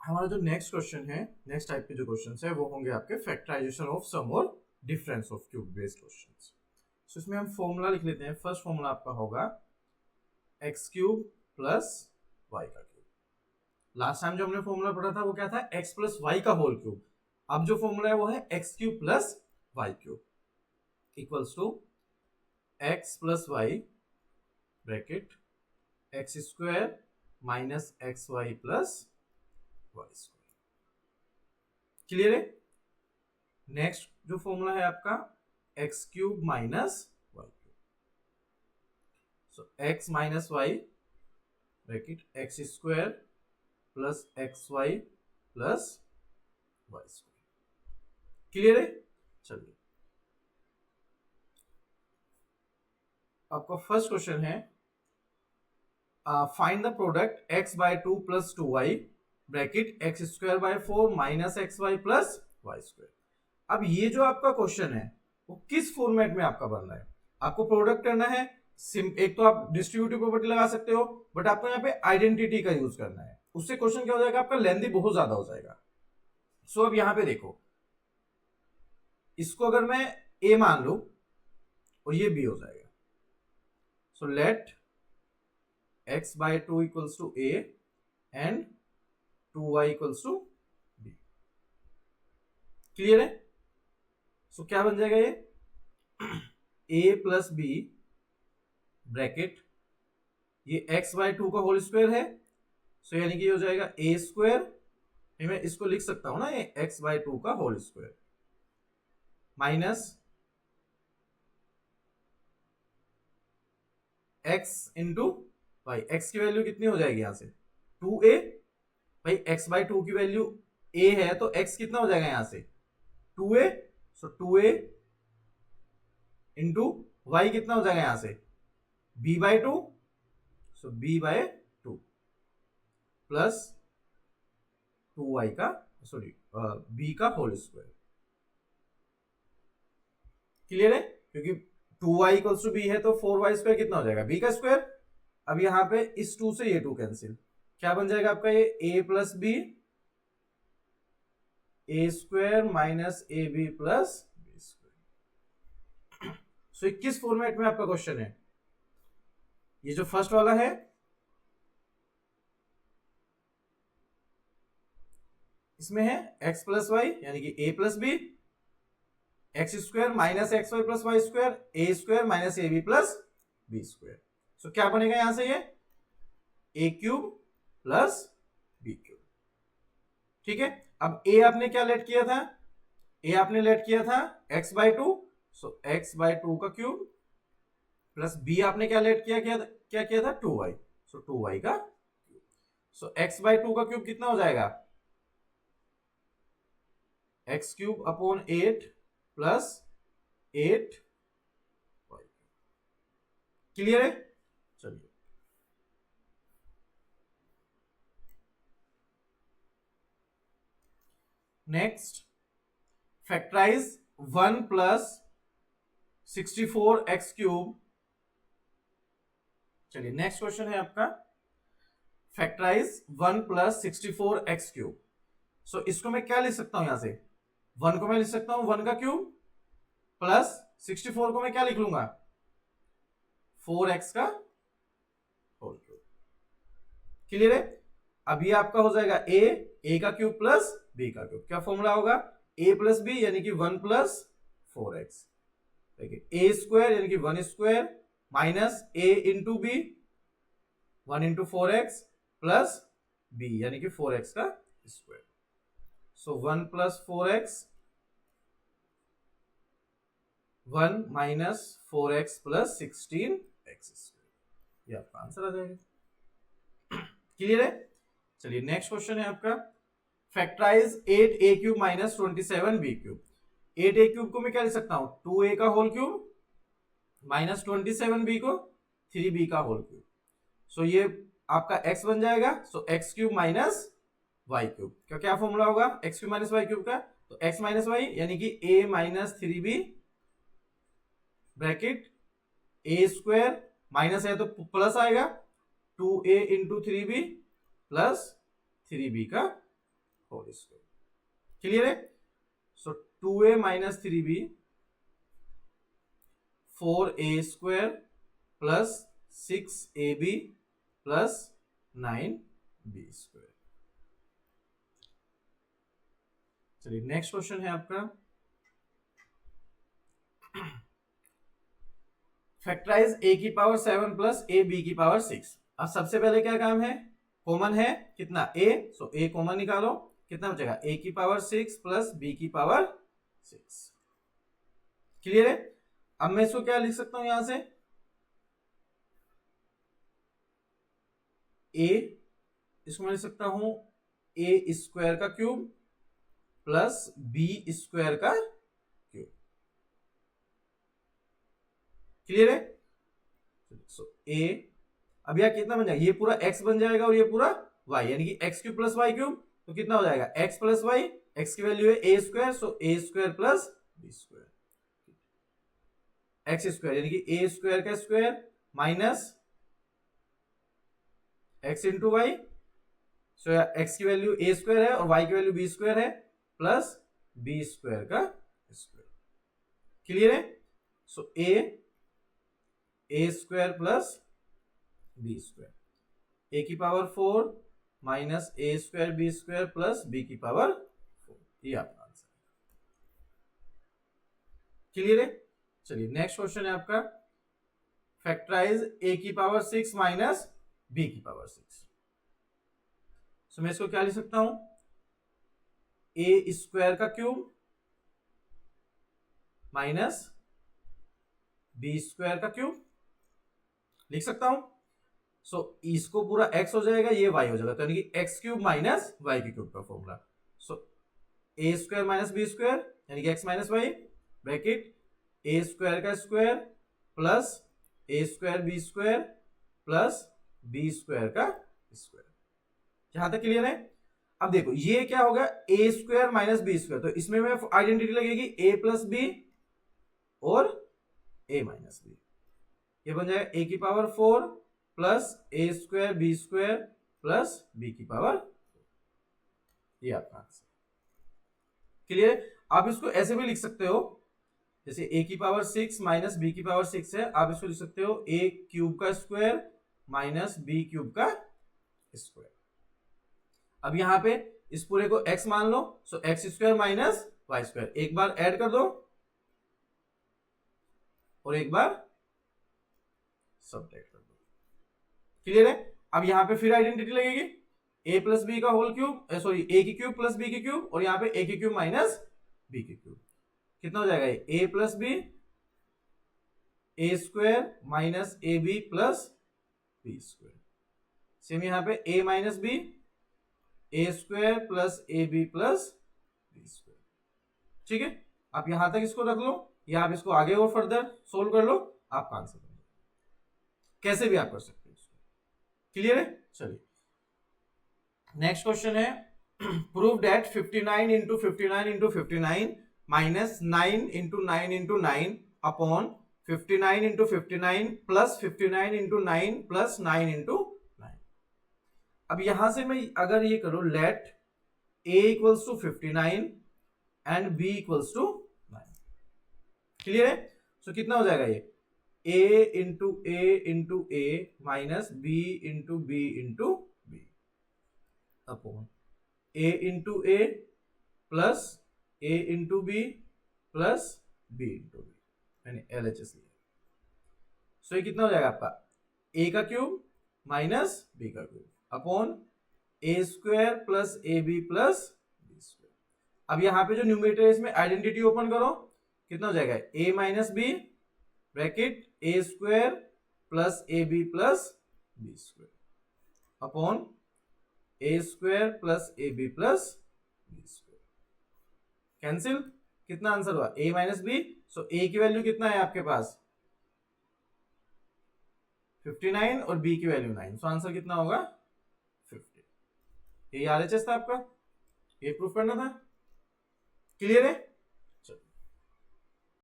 हमारा जो next question है, नेक्स्ट टाइप के जो क्वेश्चन है वो होंगे आपके फैक्टराइजेशन ऑफ सम और difference of cube based question. So इसमें हम फॉर्मूला लिख लेते हैं। फर्स्ट फॉर्मूला आपका होगा एक्स क्यूब प्लस वाई का क्यूब। लास्ट टाइम जो हमने फॉर्मूला पढ़ा था वो क्या था, एक्स प्लस वाई का होल क्यूब। अब जो फॉर्मूला है वो है X cube plus Y cube equals to X plus Y bracket X square minus X Y plus Y square. Clear है। नेक्स्ट जो फॉर्मूला है आपका X cube minus Y cube. So X minus Y bracket X square plus X Y plus Y square. Clear है। चलिए आपका first question है find the product x by 2 plus 2y bracket X square by 4 minus X Y plus Y square. अब ये जो आपका question है वो किस फॉर्मेट में आपका बन रहा है। आपको प्रोडक्ट करना है, एक तो आप डिस्ट्रीब्यूटिव प्रॉपर्टी लगा सकते हो, बट आपको यहाँ पे आइडेंटिटी का यूज करना है। उससे क्वेश्चन क्या हो जाएगा, आपका लेंथी बहुत ज्यादा हो जाएगा। सो अब यहाँ पे देखो, इसको अगर मैं a मान लू और ये b हो जाएगा। So let x by 2 equals to a and 2y equals to b। Clear है। सो क्या बन जाएगा ये a प्लस बी ब्रैकेट ये x बाय 2 का होल स्क्वायर है। सो यानी कि ये हो जाएगा a स्क्वायर, मैं इसको लिख सकता हूं ना, ये x बाय 2 का whole square minus x into भाई x की वैल्यू कितनी हो जाएगी यहां से 2a। भाई x बाय 2 की वैल्यू a है तो x कितना हो जाएगा यहां से 2a। सो 2a इंटू वाई कितना हो जाएगा यहां से b बाय 2। सो b बाय 2 प्लस 2y का सॉरी b का होल स्क्वायर। क्लियर है, क्योंकि 2y इक्वल्स टू b है तो 4y स्क्वायर कितना हो जाएगा b का स्क्वायर। अब यहां पे इस 2 से ये 2 कैंसिल, क्या बन जाएगा आपका ये a plus B A square minus A B plus B square. So किस फॉर्मेट में आपका क्वेश्चन है, ये जो फर्स्ट वाला है इसमें है x प्लस वाई यानी कि a plus B X square minus X Y plus Y square A square minus A B plus B square. So क्या बनेगा यहां से ये A cube plus B cube. ठीक है। अब ए आपने क्या लेट किया था, ए आपने लेट किया था एक्स बाय 2। सो एक्स बाय 2 का क्यूब प्लस बी आपने क्या लेट किया क्या किया था 2y। सो 2y का क्यूब। सो एक्स बाय 2 का क्यूब कितना हो जाएगा X cube upon 8 plus 8। Clear है। चलिए next factorise 1 plus 64 X cube. चलिए नेक्स्ट क्वेश्चन है आपका factorise 1 plus 64 X cube. So इसको मैं क्या लिख सकता हूं, यहां से 1 को मैं लिख सकता हूं 1 का क्यूब प्लस 64 को मैं क्या लिख लूंगा 4x का होल क्यूब। क्लियर है। अब ये आपका हो जाएगा a का क्यूब प्लस b का क्यूब। क्या फॉर्मूला होगा a प्लस बी यानी कि 1 प्लस 4x देखिए a स्क्वायर यानी कि 1 square minus a into B 1 into 4x plus b यानी कि 4x का square. So 1 plus 4x 1 minus 4x plus 16x square. ये आपका आंसर आ जाएगा। क्लियर है। चलिए नेक्स्ट क्वेश्चन है आपका factorise 8a cube minus 27b cube. 8a cube को मैं क्या लिख सकता हूं 2a का होल क्यूब माइनस 27b को 3b का होल क्यूब। सो ये आपका x बन जाएगा। So x cube minus Y cube का क्या फॉर्मूला होगा x cube minus Y cube का, तो x माइनस वाई यानी कि a minus 3b bracket A square minus है तो प्लस आएगा 2a into 3b plus 3b का होल स्क्वायर। क्लियर है? So 2a minus 3b 4a square plus 6ab plus 9b square. चलिए नेक्स्ट क्वेश्चन है आपका, फैक्टराइज a की power 7 plus a b की पावर 6। अब सबसे पहले क्या काम है, कॉमन है कितना a, सो a कॉमन निकालो, कितना बचेगा a की पावर 6 प्लस b की पावर 6। क्लियर है? अब मैं इसको क्या लिख सकता हूं यहां से, a, इसको मैं लिख सकता हूं a स्क्वायर का क्यूब प्लस b स्क्वायर का क्यूब। क्लियर है? सो a, अब यह कितना बन जाएगा, ये पूरा x बन जाएगा और ये पूरा y, यानी कि x cube plus y cube, तो कितना हो जाएगा x प्लस y, x की वैल्यू है a square, so a square plus b square, x square यानी कि a स्क्वायर का square minus x into Y, so x की वैल्यू a स्क्वायर है और y की वैल्यू b स्क्वायर है, प्लस b स्क्वायर का स्क्वायर। क्लियर है? So a square plus b square, a की power 4 minus a square b square plus b की power 4, ये आपका आंसर है। क्लियर है? चलिए नेक्स्ट क्वेश्चन है आपका, फैक्टराइज a की पावर 6 माइनस b की पावर 6। सो मैं इसको क्या लिख सकता हूं, a स्क्वायर का क्यूब माइनस b स्क्वायर का क्यूब लिख सकता हूं। सो इसको पूरा x हो जाएगा, ये y हो जाएगा, तो यानी कि x क्यूब माइनस y की क्यूब का formula. So a square minus b square यानी कि x minus y, bracket a square का square plus a square b square plus b square का स्क्वायर। यहां तक क्लियर है? अब देखो ये क्या होगा, a square minus b square, तो इसमें में आइडेंटिटी लगेगी a प्लस b और a माइनस b, ये बन जाएगा a की power 4 plus a square b square plus b की पावर 4, ये आपका आंसर। क्लियर? आप इसको ऐसे भी लिख सकते हो, जैसे a की पावर 6 माइनस b की पावर 6 है, आप इसको लिख सकते हो a क्यूब का स्क्वायर माइनस b क्यूब का स्क्वायर। अब यहां पे इस पूरे को x मान लो, so x square minus Y square, एक बार ऐड कर दो और एक बार सब्ट्रैक्ट कर दो। क्लियर है? अब यहां पे फिर आइडेंटिटी लगेगी a प्लस बी का होल क्यूब, सॉरी a की क्यूब प्लस b की क्यूब, और यहां पे a की क्यूब माइनस b की क्यूब, कितना हो जाएगा ये a plus B, a square minus A B plus B square. Same यहां पे a minus B, a square plus A B plus B square. ठीक है, आप यहां तक इसको रख लो, या आप इसको आगे और फर्दर सोल्व कर लो, आपका आंसर बन जाएगा। कैसे भी आप कर सकते हो इसको। क्लियर है? चलिए नेक्स्ट क्वेश्चन है, prove that 59 into 59 into 59 minus 9 into 9 into 9 upon 59 into 59 plus 59 into 9 plus 9 into 9। अब यहां से मैं अगर ये करूं, let a equals to 59 and b equals to 9। Clear है? सो कितना हो जाएगा ये a into a minus b into b into b upon a into a plus a into b plus b into b, यानी LHS लिया। सो ये कितना हो जाएगा आपका a का क्यूब माइनस b का cube upon a square plus A B plus B square. अब यहां पे जो न्यूमरेटर है इसमें आइडेंटिटी ओपन करो, कितना हो जाएगा a minus B bracket a square plus A B plus B square upon a square plus A B plus B square. Cancel, कितना आंसर हुआ a minus B. So a की value कितना है आपके पास 59 और b की वैल्यू 9, सो आंसर कितना होगा 50। ये RHS था आपका, ये प्रूफ करना था। क्लियर है?